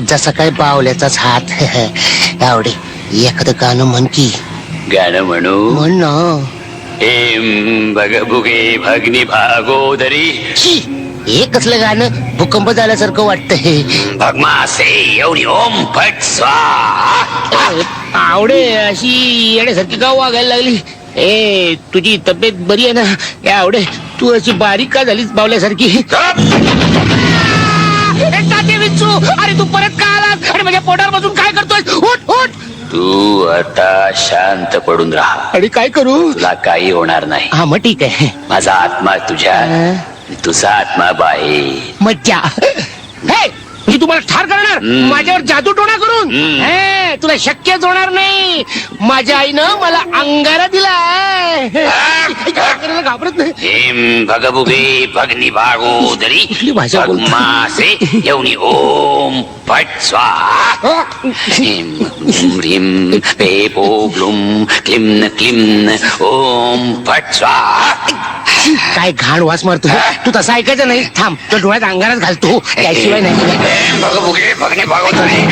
जसा काय बावल्याचाच हात आवडे एखादं गाणं म्हण की. गाणं म्हणू. म्हण ना. हेम भगभुगे भगनी भागोदरी. छी, हे कसलं गाणं भूकंप झाल्यासारखं वाटतंय. भगमासे एवढी ओम फट स्वाहा. आवडे अशी येण्यासारखी का वागायला लागली. ए तुझी तब्येत बरी आहे ना. ए आवडे तू अशी बारीक का झालीस बावल्यासारखी. अरे तू परत का आलास आणि माझ्या पोटावर बसून काय करतोय. उठ उठ. तू आता शांत पडून राहा. आणि काय करू. तुला काही होणार नाही. हा मग ठीक आहे. माझा आत्मा तुझ्या तुझा आत्मा बाहेर. मज्जा. हे मी तुम्हाला ठार करणार माझ्यावर जादू टोणा करून. हे तुला शक्यच होणार नाही. माझ्या आईनं मला अंगारा दिलाय. घाबरत नाही. हेम भगभुगे भगनी भागोदरी. कुठली भाषा बोलतो? भगमासे एवढी ओम फट स्वाहा. ह्रीं ह्रीं पे पो ब्लूम क्लिं क्लिं ओम फट स्वाहा. काय घाण वास मारतो. तू तसं ऐकायचं नाही. थांब तो डोळ्यात अंगाराच घालतो त्याशिवाय नाही. भगभुगे भगनी भागोदरी.